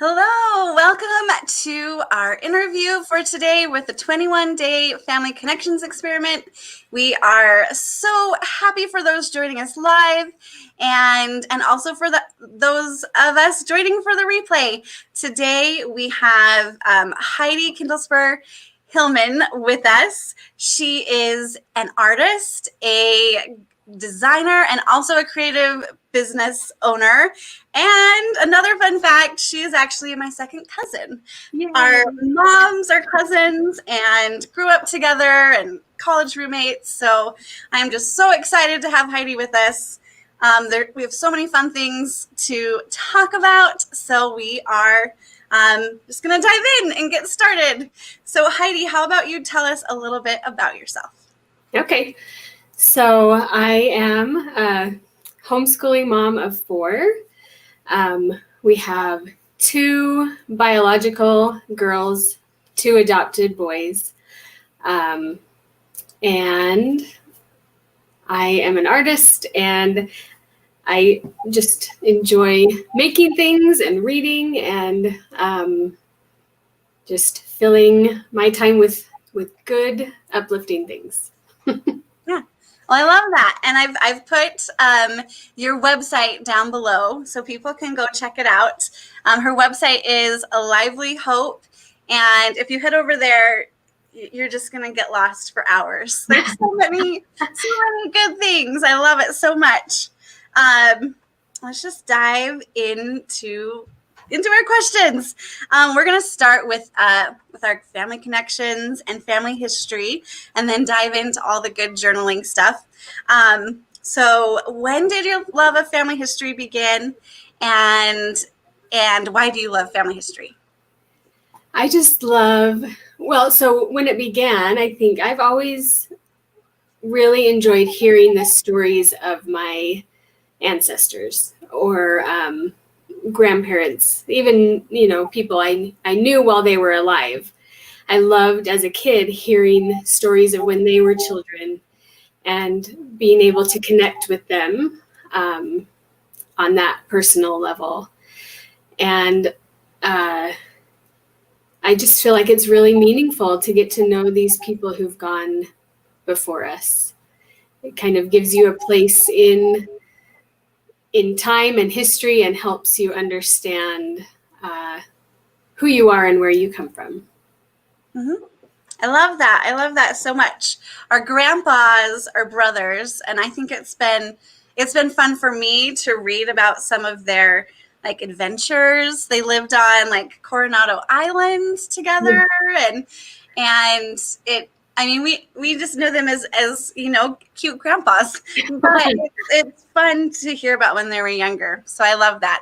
Hello, welcome to our interview for today with the 21-day Family Connections Experiment. We are so happy for those joining us live and also for those of us joining for the replay. Today we have Heidi Kindlespire Hillman with us. She is an artist, a designer, and also a creative business owner. And another fun fact, she is actually my second cousin. Yay. Our moms are cousins and grew up together and college roommates. So I'm just so excited to have Heidi with us. We have so many fun things to talk about. So we are just going to dive in and get started. So Heidi, how about you tell us a little bit about yourself? Okay. So I am a homeschooling mom of 4. We have 2 biological girls, 2 adopted boys. And I am an artist, and I just enjoy making things and reading and just filling my time with good, uplifting things. Yeah. Well, I love that. And I've put your website down below so people can go check it out. Her website is A Lively Hope. And if you head over there, you're just going to get lost for hours. There's so many good things. I love it so much. Let's just dive into our questions. We're going to start with our family connections and family history, and then dive into all the good journaling stuff. So when did your love of family history begin, and why do you love family history? I just love, so when it began, I think I've always really enjoyed hearing the stories of my ancestors or grandparents, even, people I knew while they were alive. I loved as a kid hearing stories of when they were children and being able to connect with them on that personal level. And I just feel like it's really meaningful to get to know these people who've gone before us. It kind of gives you a place in time and history and helps you understand who you are and where you come from. Mm-hmm. I love that. I love that so much. Our grandpas are brothers, and I think it's been fun for me to read about some of their adventures. They lived on Coronado Island together, and it. I mean, we just know them as cute grandpas, but it's fun to hear about when they were younger. So I love that.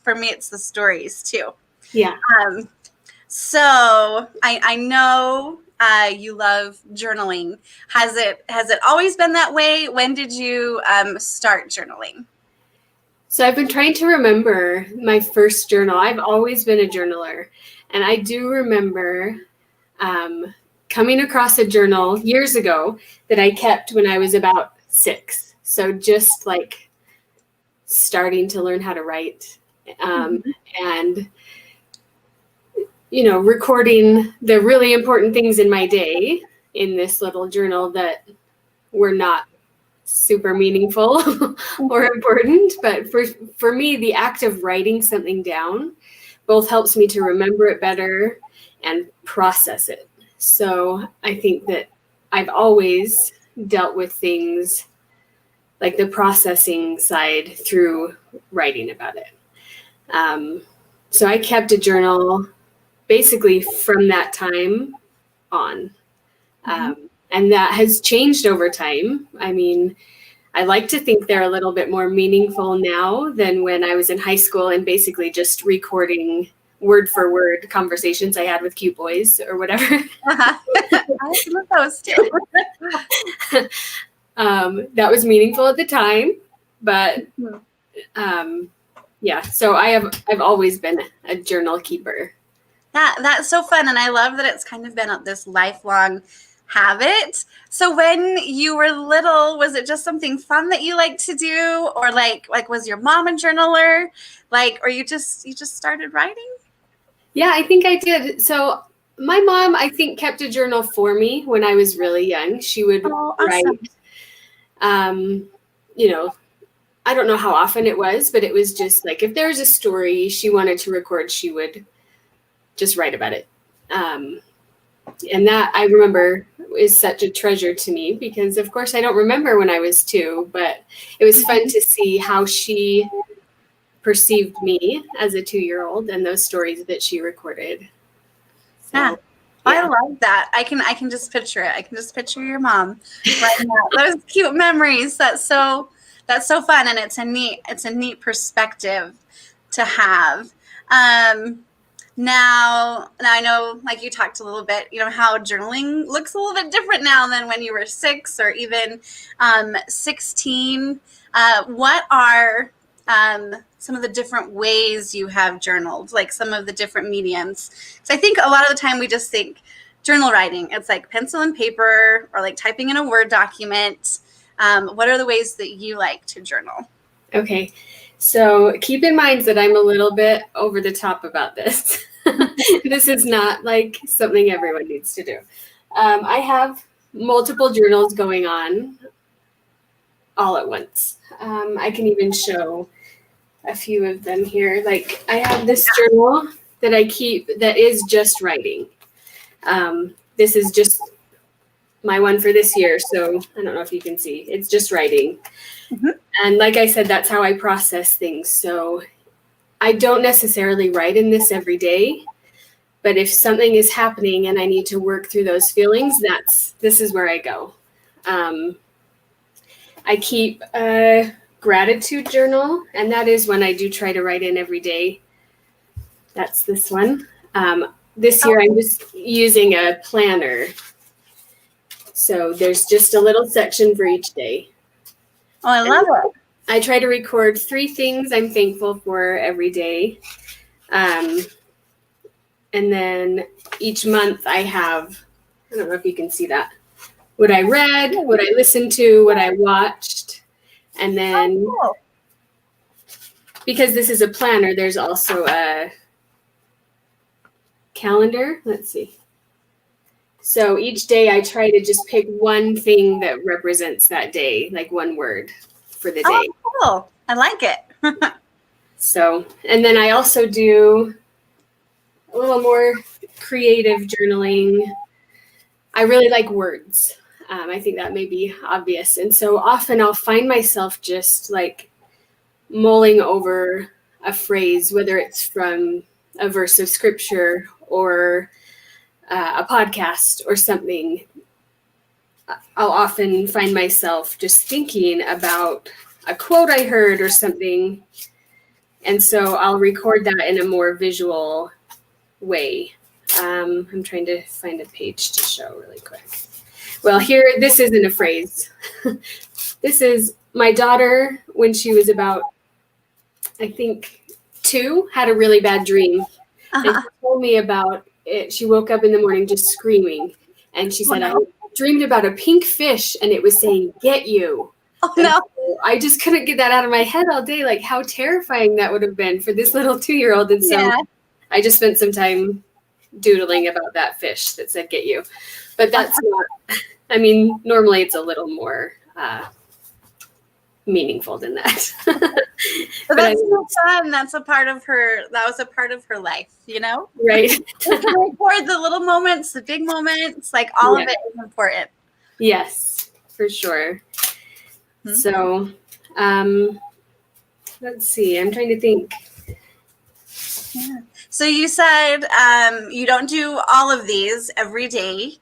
For me, it's the stories too. Yeah. So I know you love journaling. Has it always been that way? When did you start journaling? So I've been trying to remember my first journal. I've always been a journaler, and I do remember coming across a journal years ago that I kept when I was about 6. So just starting to learn how to write and recording the really important things in my day in this little journal that were not super meaningful or important. But for me, the act of writing something down both helps me to remember it better and process it. So I think that I've always dealt with things like the processing side through writing about it. So I kept a journal basically from that time on. And that has changed over time. I mean, I like to think they're a little bit more meaningful now than when I was in high school and basically just recording word for word conversations I had with cute boys or whatever. I love those too. That was meaningful at the time, but yeah. So I've always been a journal keeper. That's so fun, and I love that it's kind of been this lifelong habit. So when you were little, was it just something fun that you liked to do, or like was your mom a journaler, or you just started writing? Yeah, I think I did. So my mom, I think, kept a journal for me when I was really young. She would write, Awesome. you know, I don't know how often it was, but it was just like if there was a story she wanted to record, she would just write about it. And that I remember is such a treasure to me because, of course, I don't remember when I was 2, but it was fun to see how she perceived me as a 2-year-old and those stories that she recorded. So, Yeah. I love that. I can just picture it. I can just picture your mom writing those cute memories. That's so fun, and it's a neat perspective to have. Now I know, like you talked a little bit, how journaling looks a little bit different now than when you were 6 or even 16. What are some of the different ways you have journaled, like some of the different mediums? So I think a lot of the time we just think journal writing, it's like pencil and paper or like typing in a Word document. What are the ways that you like to journal? Okay. So keep in mind that I'm a little bit over the top about this. This is not like something everyone needs to do. I have multiple journals going on all at once. I can even show a few of them here. Like I have this journal that I keep that is just writing. This is just my one for this year. So I don't know if you can see, it's just writing. Mm-hmm. And like I said, that's how I process things. So I don't necessarily write in this every day, but if something is happening and I need to work through those feelings, this is where I go. I keep a gratitude journal, and that is when I do try to write in every day. That's this one. This year I'm just using a planner. So there's just a little section for each day. Oh, I love it. I try to record 3 things I'm thankful for every day. And then each month I have, I don't know if you can see that, what I read, what I listened to, what I watched. And then because this is a planner, there's also a calendar. Let's see. So each day I try to just pick one thing that represents that day, like one word for the day. Oh, cool. I like it. So, and then I also do a little more creative journaling. I really like words. I think that may be obvious. And so often I'll find myself just like mulling over a phrase, whether it's from a verse of scripture or a podcast or something. I'll often find myself just thinking about a quote I heard or something. And so I'll record that in a more visual way. I'm trying to find a page to show really quick. Well, here, this isn't a phrase. This is my daughter when she was about, I think, 2, had a really bad dream. And she told me about it. She woke up in the morning just screaming. And she said, I dreamed about a pink fish and it was saying, get you. Oh, no. So I just couldn't get that out of my head all day. Like how terrifying that would have been for this little 2-year-old. And so I just spent some time doodling about that fish that said, get you. But that's not, I mean, normally it's a little more meaningful than that. But that's so fun. That was a part of her life, Right. Record the little moments, the big moments, like all of it is important. Yes, for sure. Mm-hmm. So, let's see, I'm trying to think. Yeah. So you said you don't do all of these every day.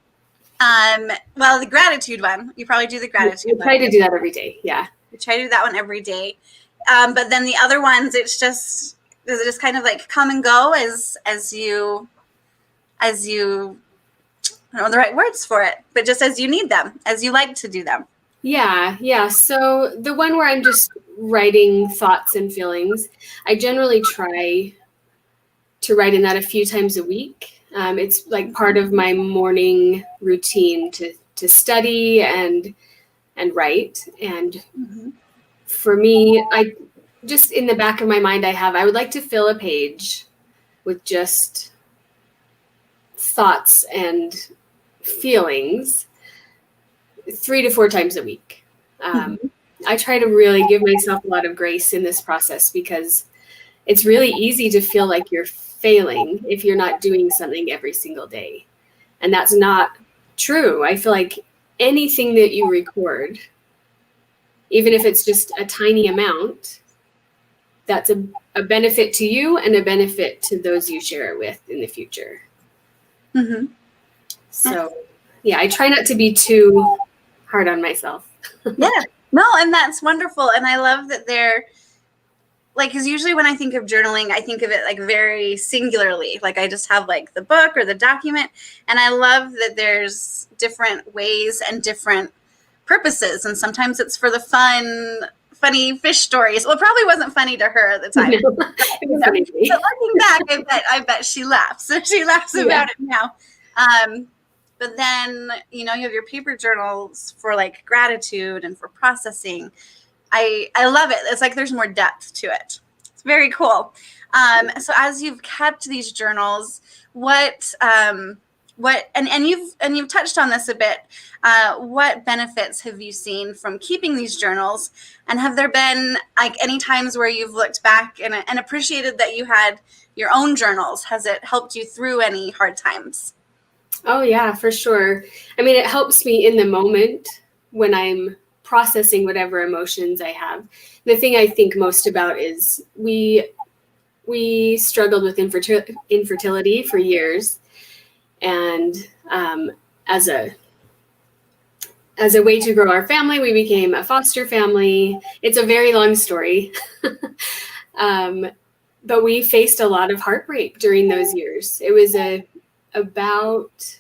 Well, the gratitude one, you probably do the gratitude one. I try to do that every day, yeah. You try to do that one every day. But then the other ones, does it just kind of like come and go as you, I don't know the right words for it, but just as you need them, as you like to do them. Yeah. So the one where I'm just writing thoughts and feelings, I generally try to write in that a few times a week. It's like part of my morning routine to study and write. And for me, I just in the back of my mind, I would like to fill a page with just thoughts and feelings 3 to 4 times a week. I try to really give myself a lot of grace in this process, because it's really easy to feel like you're failing if you're not doing something every single day. And that's not true. I feel like anything that you record, even if it's just a tiny amount, that's a benefit to you and a benefit to those you share it with in the future. Mm-hmm. So, yeah, I try not to be too hard on myself. Yeah, no, and that's wonderful. And I love that they're like, because usually when I think of journaling, I think of it like very singularly. Like I just have like the book or the document. And I love that there's different ways and different purposes. And sometimes it's for the funny fish stories. Well, it probably wasn't funny to her at the time. No, but looking back, I bet she laughs. She laughs about it now. But then, you have your paper journals for like gratitude and for processing. I love it. It's like there's more depth to it. It's very cool. So as you've kept these journals, and you've touched on this a bit, what benefits have you seen from keeping these journals? And have there been like any times where you've looked back and appreciated that you had your own journals? Has it helped you through any hard times? Oh yeah, for sure. I mean, it helps me in the moment when I'm processing whatever emotions I have. The thing I think most about is we struggled with infertility for years, and as a way to grow our family, we became a foster family. It's a very long story, but we faced a lot of heartbreak during those years. It was about,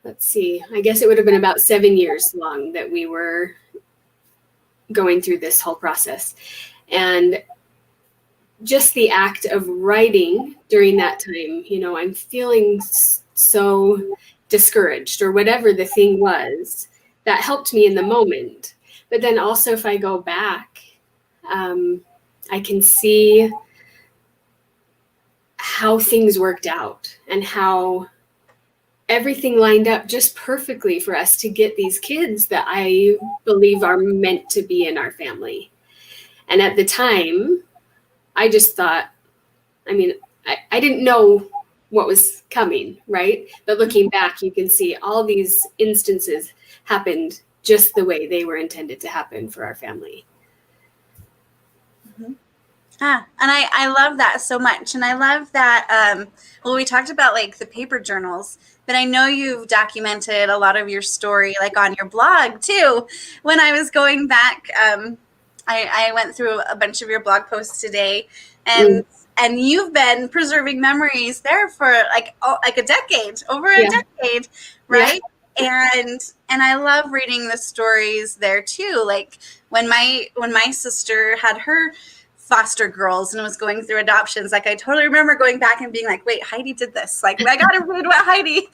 let's see, I guess it would have been about 7 years long that we were going through this whole process. And just the act of writing during that time, I'm feeling so discouraged or whatever the thing was, that helped me in the moment. But then also if I go back, I can see how things worked out and how everything lined up just perfectly for us to get these kids that I believe are meant to be in our family. And at the time, I just thought, I didn't know what was coming, right? But looking back, you can see all these instances happened just the way they were intended to happen for our family. Mm-hmm. And I love that so much. And I love that, we talked about like the paper journals, but I know you've documented a lot of your story like on your blog too. When I was going back, I went through a bunch of your blog posts today, and you've been preserving memories there for like a decade, over a decade, right? Yeah. And I love reading the stories there too. Like when my sister had her foster girls and was going through adoptions, like I totally remember going back and being like, wait, Heidi did this. Like I gotta read what Heidi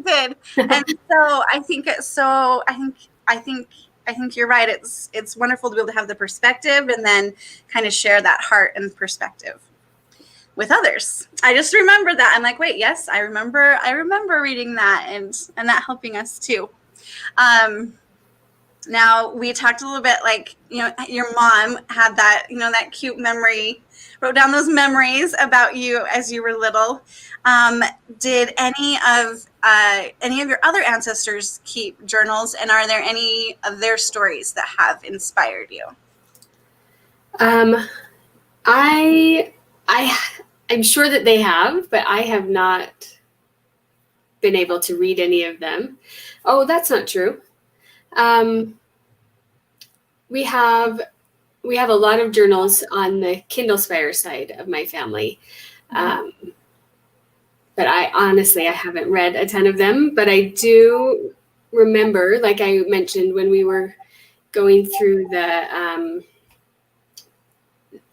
did. And so I think you're right. It's wonderful to be able to have the perspective and then kind of share that heart and perspective with others. I just remember that. I'm like, wait, yes, I remember reading that and that helping us too. Now we talked a little bit like, your mom had that, that cute memory, wrote down those memories about you as you were little. Did any of your other ancestors keep journals, and are there any of their stories that have inspired you? I'm sure that they have, but I have not been able to read any of them. Oh, that's not true. We have a lot of journals on the Kindlespire side of my family. But I haven't read a ton of them, but I do remember, like I mentioned, when we were going through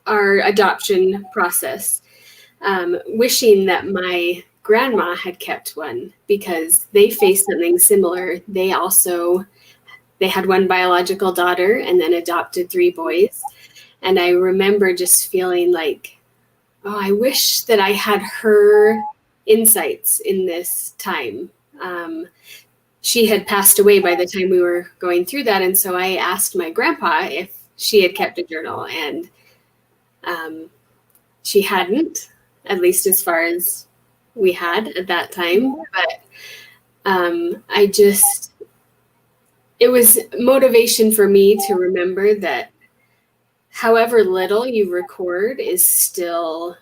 our adoption process, wishing that my grandma had kept one, because they faced something similar. They had one biological daughter and then adopted 3 boys. And I remember just feeling like, oh, I wish that I had her insights in this time. She had passed away by the time we were going through that. And so I asked my grandpa if she had kept a journal, and she hadn't, at least as far as we had at that time. But it was motivation for me to remember that however little you record is still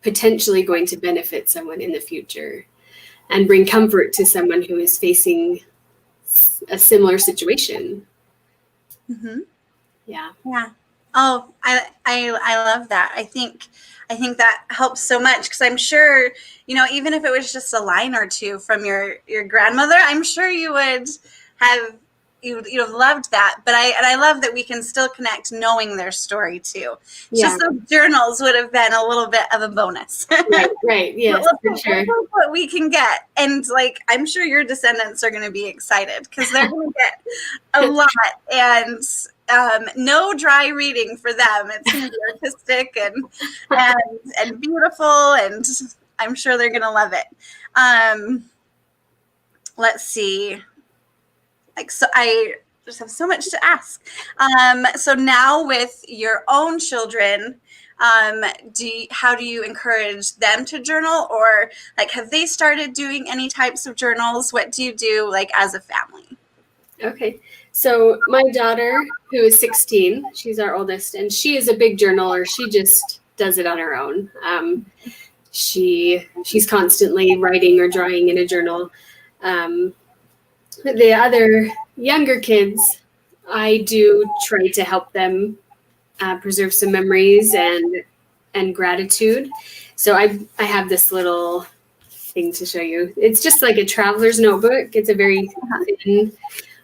potentially going to benefit someone in the future and bring comfort to someone who is facing a similar situation. Mm-hmm. Yeah. Oh, I love that. I think that helps so much, because I'm sure, even if it was just a line or two from your grandmother, I'm sure you would have you'd have loved that. But I love that we can still connect knowing their story too. Yeah. Just those journals would have been a little bit of a bonus. Right. Yes, for sure. What we can get. And I'm sure your descendants are going to be excited, because they're going to get a lot. And no dry reading for them. It's going to be artistic and beautiful, and I'm sure they're going to love it. Let's see. So I just have so much to ask. So now with your own children, how do you encourage them to journal, or have they started doing any types of journals? What do you do as a family? Okay. So my daughter, who is 16, she's our oldest, and she is a big journaler. She just does it on her own. She's constantly writing or drawing in a journal. The other younger kids, I do try to help them preserve some memories and gratitude. So I have this little thing to show you. It's just like a traveler's notebook. It's a very thin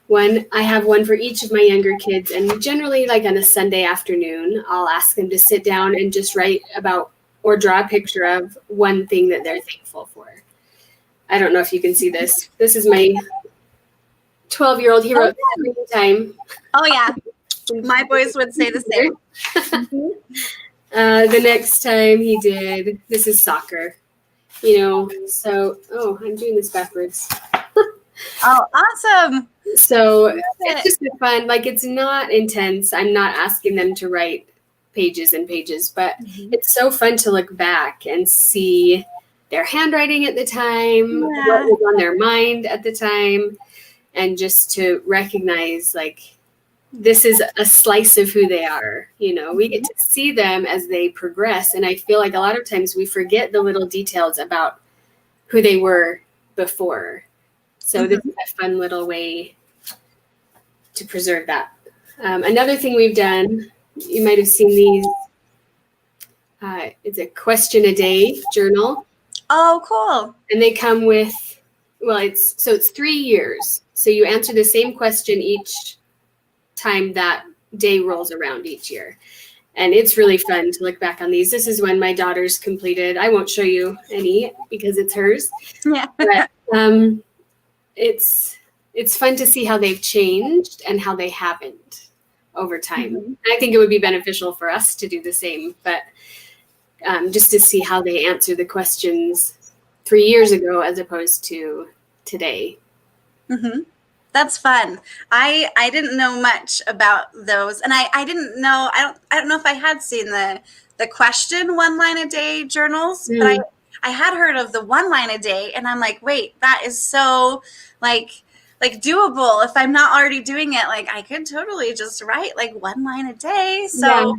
one. I have one for each of my younger kids, and generally on a Sunday afternoon, I'll ask them to sit down and just write about or draw a picture of one thing that they're thankful for. I don't know if you can see this. This is my 12-year-old. He wrote time. Oh yeah. My boys would say the same. The next time he did, this is soccer. So, I'm doing this backwards. Oh, awesome. So it's just fun. It's not intense. I'm not asking them to write pages and pages, but it's so fun to look back and see their handwriting at the time, what was on their mind at the time, and just to recognize this is a slice of who they are. We get to see them as they progress. And I feel a lot of times we forget the little details about who they were before. So this is a fun little way to preserve that. Another thing we've done, you might have seen these, it's a question a day journal. Oh, cool. And they come with, it's 3 years. So you answer the same question each time that day rolls around each year. And it's really fun to look back on these. This is when my daughter's completed. I won't show you any because it's hers. Yeah. But it's fun to see how they've changed and how they haven't over time. And I think it would be beneficial for us to do the same, but just to see how they answer the questions 3 years ago as opposed to today. Mm-hmm. That's fun. I didn't know much about those, and I didn't know. I don't know if I had seen the question 1 line a day journals, but I had heard of the 1 line a day, and I'm like, wait, that is so doable. If I'm not already doing it, I could totally just write 1 line a day. So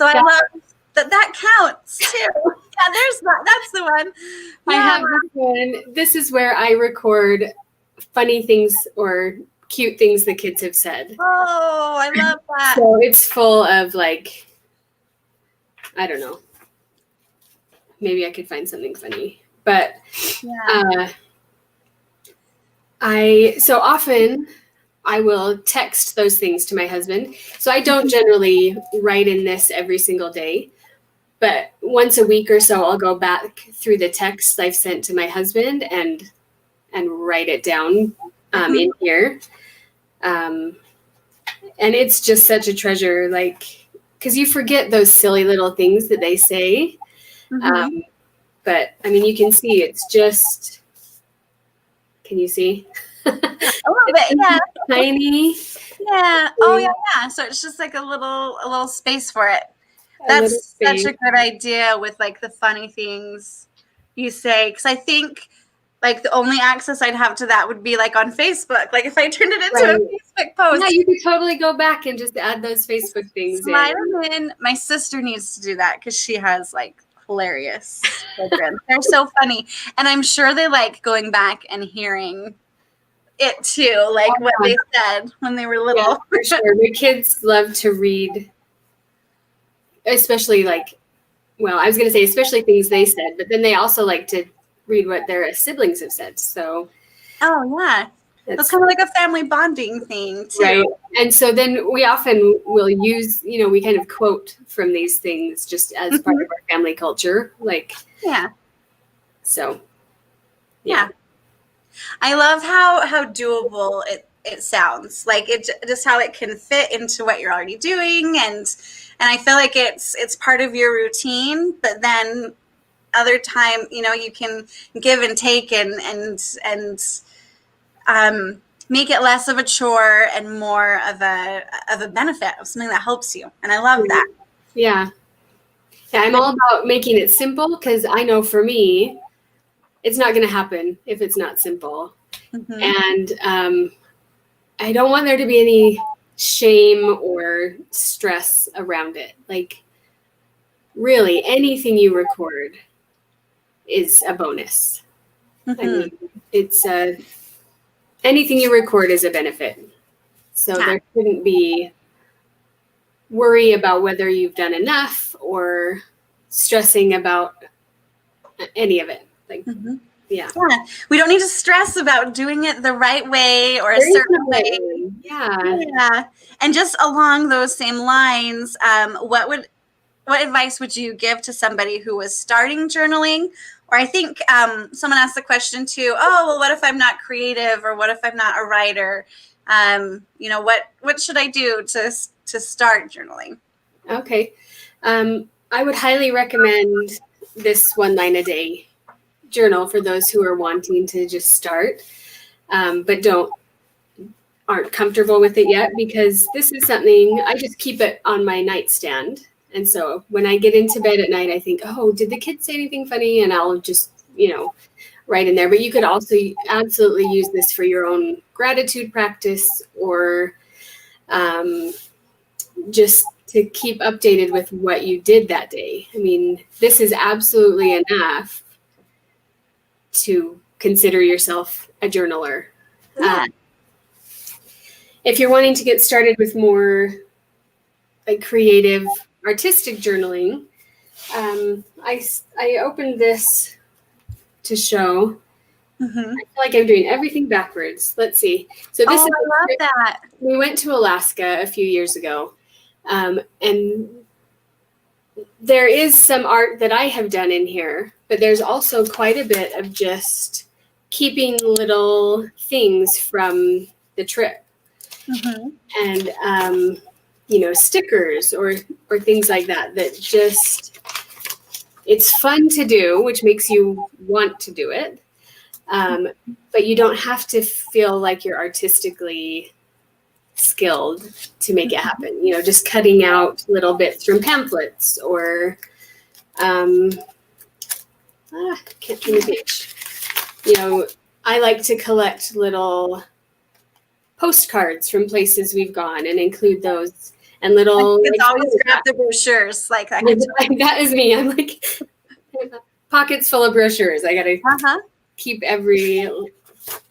I love that counts too. Yeah, there's that. That's the one. I have this one. This is where I record funny things or cute things the kids have said. Oh, I love that. So it's full of I don't know. Maybe I could find something funny. But so often I will text those things to my husband. So I don't generally write in this every single day. But once a week or so, I'll go back through the texts I've sent to my husband and write it down in here. And it's just such a treasure, because you forget those silly little things that they say. But but I mean, you can see it's just, can you see? A little bit, yeah. Tiny. Yeah. Oh, yeah. So it's just like a little space for it. That's such a good idea with like the funny things you say. Because I think like the only access I'd have to that would be like on Facebook. Like if I turned it into a Facebook post. Yeah, you could totally go back and just add those Facebook things slide them in. My sister needs to do that because she has like hilarious children. They're so funny. And I'm sure they like going back and hearing it too, like what they said when they were little. Yeah, for sure. My kids love to read, especially like, well, I was going to say especially things they said, but then they also like to read what their siblings have said. So, oh yeah, that's kind of like a family bonding thing too. Right. And so then we often will use, we kind of quote from these things just as part of our family culture. Like, yeah. So, yeah. I love how doable it sounds. Like it just how it can fit into what you're already doing, and I feel like it's part of your routine. But then other time, you can give and take and make it less of a chore and more of a benefit of something that helps you. And I love that. Yeah. Yeah, I'm all about making it simple because I know for me, it's not going to happen if it's not simple. And I don't want there to be any shame or stress around it. Like, really, anything you record is a bonus. I mean, it's anything you record is a benefit. So there shouldn't be worry about whether you've done enough or stressing about any of it. Like, yeah. We don't need to stress about doing it the right way or a certain way. Yeah. And just along those same lines, what advice would you give to somebody who was starting journaling? Or I think someone asked the question too, oh, well, what if I'm not creative, or what if I'm not a writer? What should I do to start journaling? Okay. I would highly recommend this 1 line a day journal for those who are wanting to just start, but aren't comfortable with it yet, because this is something I just keep it on my nightstand. And so when I get into bed at night, I think, oh, did the kids say anything funny? And I'll just, write in there. But you could also absolutely use this for your own gratitude practice, or just to keep updated with what you did that day. I mean, this is absolutely enough to consider yourself a journaler. If you're wanting to get started with more like creative, artistic journaling, I opened this to show. I feel like I'm doing everything backwards. Let's see. So this is I love that. We went to Alaska a few years ago, and there is some art that I have done in here, but there's also quite a bit of just keeping little things from the trip. And stickers or things like that just, it's fun to do, which makes you want to do it. But you don't have to feel like you're artistically skilled to make it happen. Just cutting out little bits from pamphlets, or can't turn the page. I like to collect little postcards from places we've gone and include those, and little. It's always grab the brochures. Like that is me. I'm like pockets full of brochures. I gotta keep every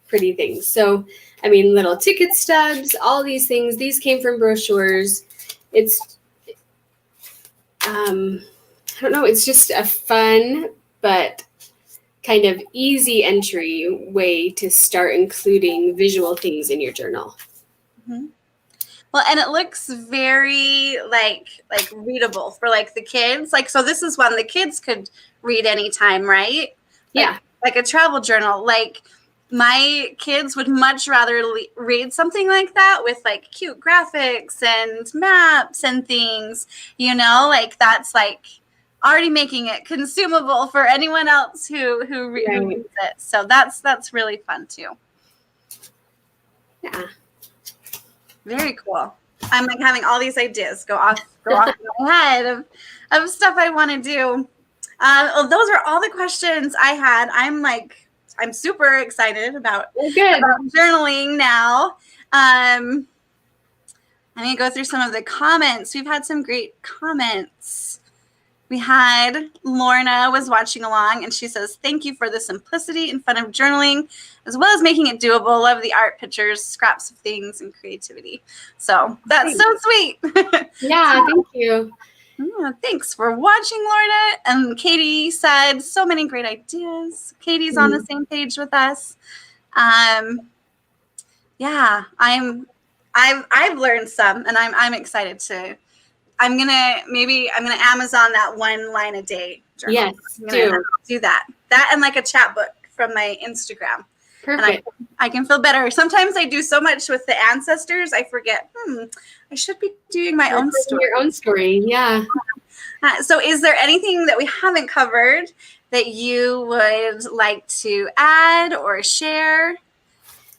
pretty thing. So, I mean, little ticket stubs, all these things. These came from brochures. It's, I don't know. It's just a fun but kind of easy entry way to start including visual things in your journal. Well, and it looks very like readable for like the kids. Like, so this is one the kids could read anytime, right? Yeah. Like a travel journal. Like my kids would much rather read something like that with like cute graphics and maps and things, like that's like already making it consumable for anyone else who reads it. So that's really fun too. Yeah. Very cool. I'm like having all these ideas go off in my head of stuff I want to do. Those are all the questions I had. I'm super excited about journaling now. I'm going to go through some of the comments. We've had some great comments. We had Lorna was watching along, and she says, thank you for the simplicity and fun of journaling, as well as making it doable. Love the art, pictures, scraps of things, and creativity. So that's so sweet. Yeah, thank you. Yeah, thanks for watching, Lorna. And Katie said so many great ideas. Katie's on the same page with us. Yeah, I've learned some, and I'm excited to. I'm gonna Amazon that 1 line a day journal. Yes, do that. That and like a chat book from my Instagram. Perfect. And I can feel better. Sometimes I do so much with the ancestors, I forget. I should be doing my own story. Your own story, yeah. So, is there anything that we haven't covered that you would like to add or share? I'm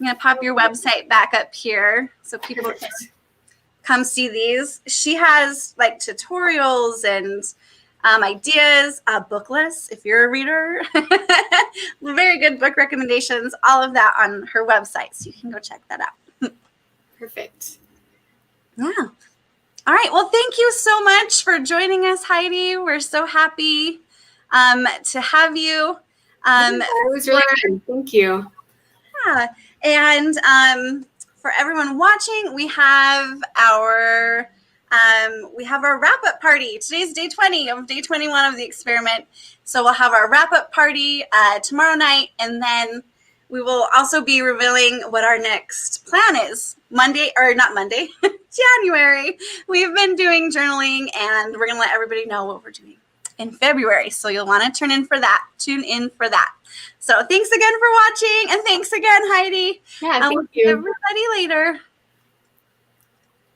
gonna pop your website back up here so people can come see these. She has like tutorials and ideas, book lists if you're a reader, very good book recommendations, all of that on her website. So you can go check that out. Perfect. Yeah. All right. Well, thank you so much for joining us, Heidi. We're so happy to have you. It was really good. Thank you. Yeah. And for everyone watching, we have our wrap-up party. Today's day 20 of day 21 of the experiment. So we'll have our wrap-up party tomorrow night, and then we will also be revealing what our next plan is. January. We've been doing journaling, and we're going to let everybody know what we're doing in February. So you'll want to tune in for that. So thanks again for watching, and thanks again, Heidi. Yeah, thank you. See everybody later.